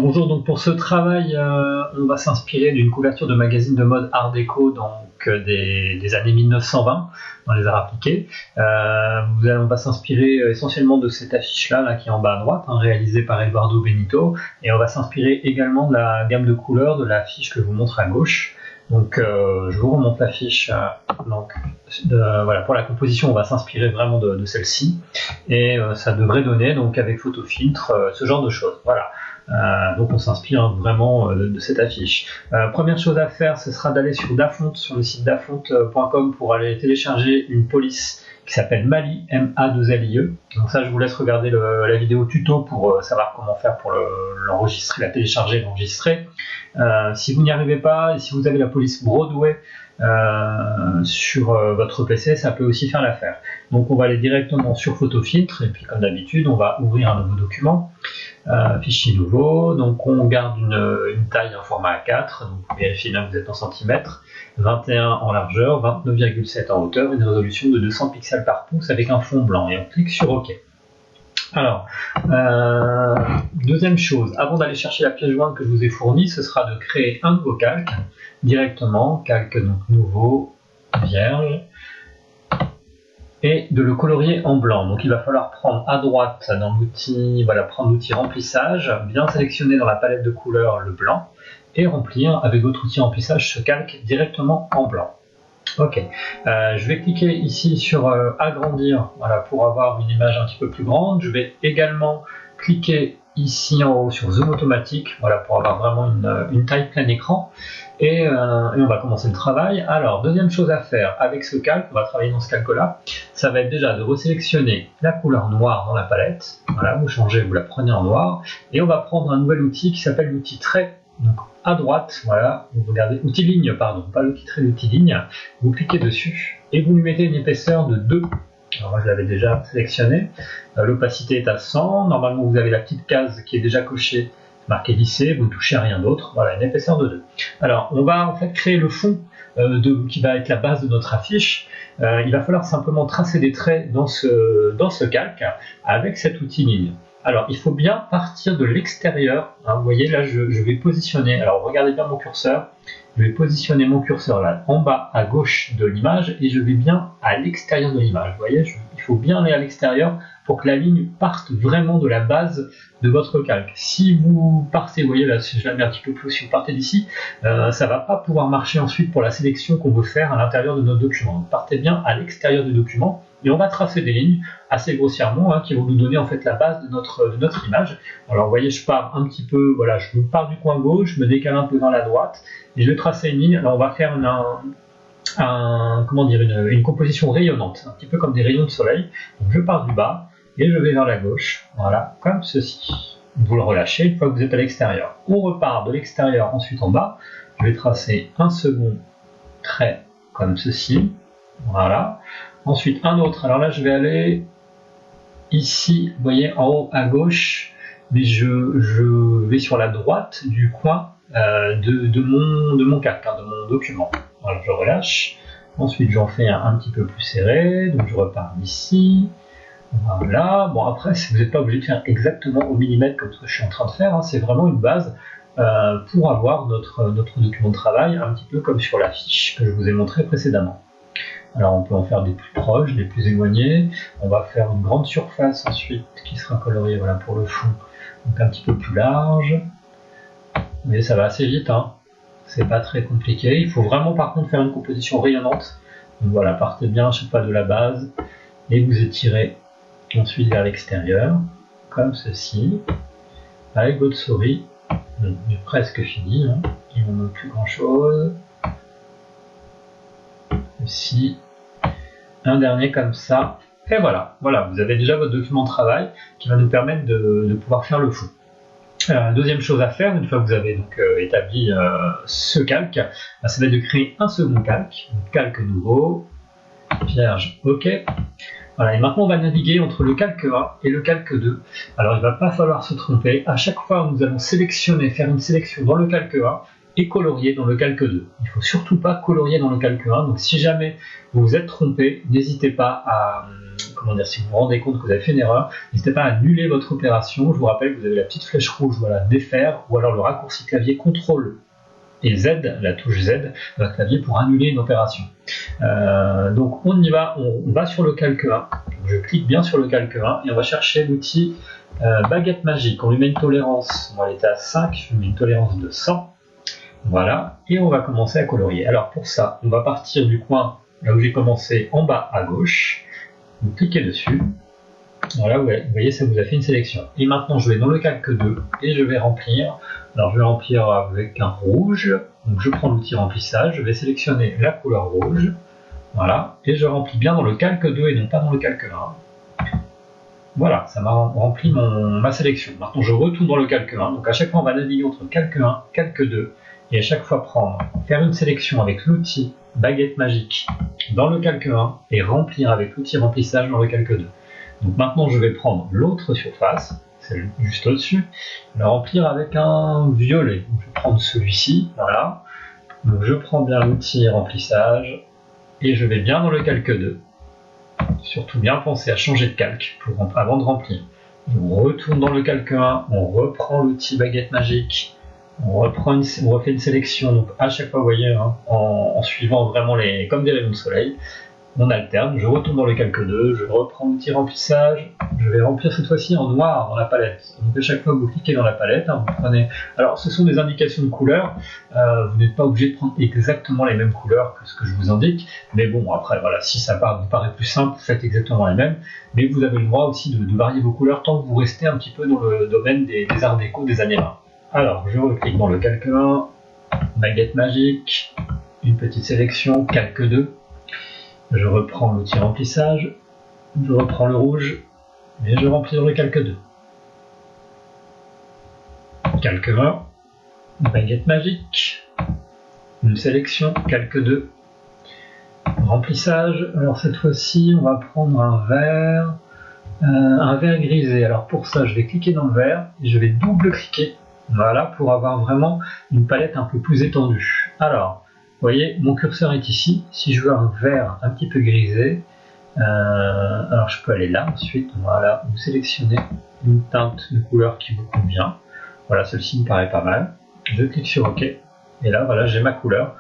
Bonjour, donc pour ce travail, on va s'inspirer d'une couverture de magazine de mode Art déco, donc des années 1920, dans les arts appliqués. On va s'inspirer essentiellement de cette affiche-là, qui est en bas à droite, réalisée par Eduardo Benito, et on va s'inspirer également de la gamme de couleurs de l'affiche que je vous montre à gauche. Donc je vous remonte l'affiche. Voilà, pour la composition, on va s'inspirer vraiment de celle-ci, et ça devrait donner, donc avec photofiltre, ce genre de choses. Voilà. Donc on s'inspire vraiment de cette affiche. Première chose à faire, ce sera d'aller sur Dafont, sur le site dafont.com, pour aller télécharger une police qui s'appelle Mali, M-A-2-L-I-E. Donc ça, je vous laisse regarder la vidéo tuto pour savoir comment faire pour l'enregistrer, la télécharger et l'enregistrer. Si vous n'y arrivez pas, et si vous avez la police Broadway sur votre PC, ça peut aussi faire l'affaire. Donc on va aller directement sur photofiltre, et puis comme d'habitude, on va ouvrir un nouveau document. Fichier nouveau, donc on garde une taille, un format A4, donc vous vérifiez bien que vous êtes en centimètres, 21 en largeur, 29,7 en hauteur, une résolution de 200 pixels par pouce avec un fond blanc, et on clique sur OK. Alors, deuxième chose, avant d'aller chercher la pièce jointe que je vous ai fournie, ce sera de créer un nouveau calque, directement, calque donc nouveau, vierge, et de le colorier en blanc. Donc il va falloir prendre à droite dans l'outil, voilà, prendre l'outil remplissage, bien sélectionner dans la palette de couleurs le blanc, et remplir avec votre outil remplissage ce calque directement en blanc. Ok, je vais cliquer ici sur agrandir, voilà, pour avoir une image un petit peu plus grande. Je vais également cliquer ici en haut sur zoom automatique, voilà, pour avoir vraiment une taille plein écran, et on va commencer le travail. Alors, deuxième chose à faire avec ce calque, on va travailler dans ce calque là, ça va être déjà de resélectionner la couleur noire dans la palette, voilà, vous changez, vous la prenez en noir, et on va prendre un nouvel outil qui s'appelle l'outil trait. Donc à droite, voilà, vous regardez, outil ligne, pardon, pas l'outil trait, l'outil ligne, vous cliquez dessus, et vous lui mettez une épaisseur de 2. Alors moi je l'avais déjà sélectionné, l'opacité est à 100, normalement vous avez la petite case qui est déjà cochée, marquée lissé, vous ne touchez à rien d'autre, voilà, une épaisseur de 2. Alors on va en fait créer le fond qui va être la base de notre affiche. Il va falloir simplement tracer des traits dans ce calque avec cet outil ligne. Alors il faut bien partir de l'extérieur, vous voyez là je vais positionner, alors regardez bien mon curseur, je vais positionner mon curseur là en bas à gauche de l'image, et je vais bien à l'extérieur de l'image. Vous voyez, il faut bien aller à l'extérieur pour que la ligne parte vraiment de la base de votre calque. Si vous partez, vous voyez là, si je la mets un petit peu plus, si vous partez d'ici, ça va pas pouvoir marcher ensuite pour la sélection qu'on veut faire à l'intérieur de notre document. Donc partez bien à l'extérieur du document, et on va tracer des lignes assez grossièrement qui vont nous donner en fait la base de notre image. Alors vous voyez, je pars un petit peu, voilà, je pars du coin gauche, je me décale un peu dans la droite, et je vais tracer une ligne. Alors on va faire une composition rayonnante, un petit peu comme des rayons de soleil. Donc je pars du bas, et je vais vers la gauche, voilà, comme ceci. Vous le relâchez une fois que vous êtes à l'extérieur. On repart de l'extérieur ensuite en bas, je vais tracer un second trait comme ceci, voilà. Ensuite un autre, alors là je vais aller ici, vous voyez, en haut à gauche, mais je vais sur la droite du coin de mon calque, de mon document. Voilà, je relâche, ensuite j'en fais un petit peu plus serré, donc je repars d'ici, voilà. Bon après, vous n'êtes pas obligé de faire exactement au millimètre comme ce que je suis en train de faire, c'est vraiment une base pour avoir notre document de travail, un petit peu comme sur la fiche que je vous ai montré précédemment. Alors on peut en faire des plus proches, des plus éloignés. On va faire une grande surface ensuite qui sera coloriée, voilà, pour le fond, donc un petit peu plus large. Vous voyez, ça va assez vite, c'est pas très compliqué. Il faut vraiment par contre faire une composition rayonnante. Donc voilà, partez bien à chaque fois de la base et vous étirez ensuite vers l'extérieur, comme ceci, avec votre souris. J'ai presque fini, il ne manque plus grand chose. Ici, un dernier comme ça, et voilà, vous avez déjà votre document de travail qui va nous permettre de pouvoir faire le fond. Deuxième chose à faire, une fois que vous avez donc établi ce calque, ça va être de créer un second calque, calque nouveau, vierge, ok. Voilà, et maintenant on va naviguer entre le calque 1 et le calque 2. Alors il ne va pas falloir se tromper, à chaque fois nous allons faire une sélection dans le calque 1 et colorier dans le calque 2. Il ne faut surtout pas colorier dans le calque 1, donc si jamais vous vous êtes trompé, n'hésitez pas comment dire, si vous vous rendez compte que vous avez fait une erreur, n'hésitez pas à annuler votre opération. Je vous rappelle que vous avez la petite flèche rouge, voilà, défaire, ou alors le raccourci clavier CTRL et Z, la touche Z de votre clavier pour annuler une opération. Donc on y va, on va sur le calque 1. Donc je clique bien sur le calque 1 et on va chercher l'outil baguette magique. On lui met une tolérance, on va l'état à 5, je lui mets une tolérance de 100. Voilà, et on va commencer à colorier. Alors pour ça, on va partir du coin là où j'ai commencé en bas à gauche. Vous cliquez dessus. Voilà, vous voyez, ça vous a fait une sélection. Et maintenant, je vais dans le calque 2 et je vais remplir. Alors, je vais remplir avec un rouge. Donc, je prends l'outil remplissage. Je vais sélectionner la couleur rouge. Voilà, et je remplis bien dans le calque 2 et non pas dans le calque 1. Voilà, ça m'a rempli ma sélection. Maintenant, je retourne dans le calque 1. Donc, à chaque fois, on va naviguer entre calque 1, calque 2. Et à chaque fois, faire une sélection avec l'outil baguette magique dans le calque 1 et remplir avec l'outil remplissage dans le calque 2. Donc maintenant, je vais prendre l'autre surface, celle juste au-dessus, le remplir avec un violet. Donc, je vais prendre celui-ci, voilà. Donc je prends bien l'outil remplissage et je vais bien dans le calque 2. Surtout bien penser à changer de calque avant de remplir. On retourne dans le calque 1, on reprend l'outil baguette magique, on refait une sélection. Donc à chaque fois, vous voyez, hein, en suivant vraiment comme des rayons de soleil. On alterne, je retourne dans le calque 2, je reprends l'outil remplissage, je vais remplir cette fois-ci en noir dans la palette. Donc à chaque fois que vous cliquez dans la palette, hein, vous prenez... Alors ce sont des indications de couleurs, vous n'êtes pas obligé de prendre exactement les mêmes couleurs que ce que je vous indique, mais bon après voilà, si ça vous paraît plus simple, faites exactement les mêmes, mais vous avez le droit aussi de varier vos couleurs tant que vous restez un petit peu dans le domaine des arts déco des années 20. Alors je reclique dans le calque 1, baguette magique, une petite sélection, calque 2. Je reprends l'outil remplissage, je reprends le rouge, et je remplis dans le calque 2. Calque 1, baguette magique, une sélection, calque 2, remplissage. Alors cette fois-ci, on va prendre un vert grisé. Alors pour ça, je vais cliquer dans le vert, et je vais double-cliquer, voilà, pour avoir vraiment une palette un peu plus étendue. Alors, vous voyez, mon curseur est ici. Si je veux un vert un petit peu grisé, alors je peux aller là ensuite. Voilà, vous sélectionnez une teinte, une couleur qui vous convient. Voilà, celle-ci me paraît pas mal. Je clique sur OK. Et là, voilà, j'ai ma couleur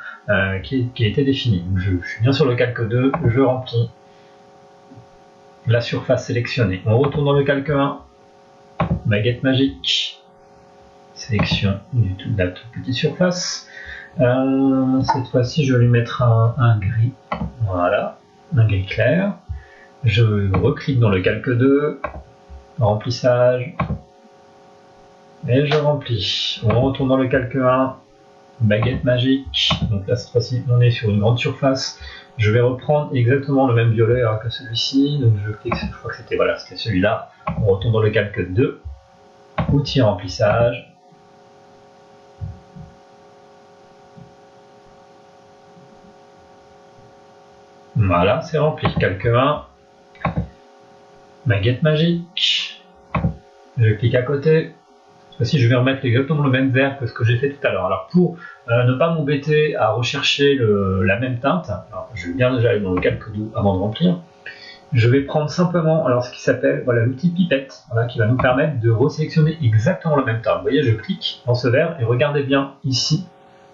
qui a été définie. Donc, je suis bien sur le calque 2, je remplis la surface sélectionnée. On retourne dans le calque 1, baguette magique, sélection de la toute petite surface. Cette fois-ci, je vais lui mettre un gris, voilà, un gris clair. Je reclique dans le calque 2, remplissage, et je remplis. On retourne dans le calque 1, baguette magique. Donc là, cette fois-ci, on est sur une grande surface. Je vais reprendre exactement le même violet que celui-ci. Donc je clique, je crois que c'était celui-là. On retourne dans le calque 2, outil remplissage. Voilà, c'est rempli. Calque 1, baguette magique, je clique à côté. Cette fois-ci, je vais remettre exactement le même vert que ce que j'ai fait tout à l'heure. Alors pour ne pas m'embêter à rechercher la même teinte, alors je vais bien déjà aller dans le calque 2 avant de remplir. Je vais prendre simplement ce qui s'appelle l'outil pipette, qui va nous permettre de resélectionner exactement la même teinte. Vous voyez, je clique dans ce vert et regardez bien ici.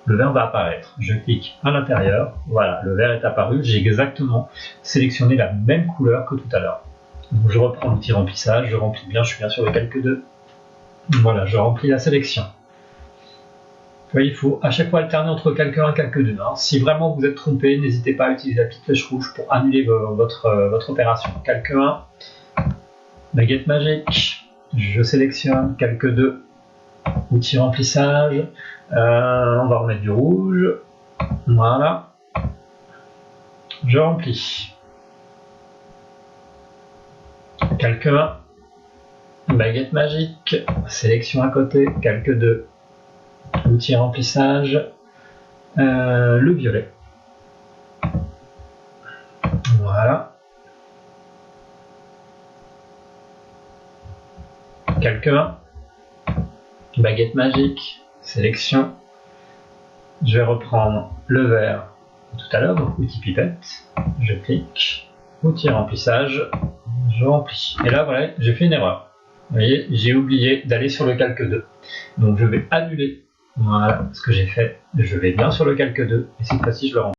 Le vert va apparaître. Je clique à l'intérieur, voilà, le vert est apparu, j'ai exactement sélectionné la même couleur que tout à l'heure. Donc je reprends l'outil remplissage, je remplis bien, je suis bien sur le calque 2. Voilà, je remplis la sélection. Vous voyez, il faut à chaque fois alterner entre calque 1 et calque 2. Hein. Si vraiment vous êtes trompé, n'hésitez pas à utiliser la petite flèche rouge pour annuler votre opération. Calque 1, baguette magique, je sélectionne, calque 2, outil remplissage. On va remettre du rouge, voilà, je remplis. Calque 1, baguette magique, sélection à côté, calque 2, outil remplissage, le violet, voilà, calque 1, baguette magique, sélection, je vais reprendre le vert tout à l'heure, donc outil pipette, je clique, outil remplissage, je remplis. Et là, voilà, j'ai fait une erreur. Vous voyez, j'ai oublié d'aller sur le calque 2. Donc je vais annuler, voilà, ce que j'ai fait. Je vais bien sur le calque 2, et cette fois-ci, je le remplis.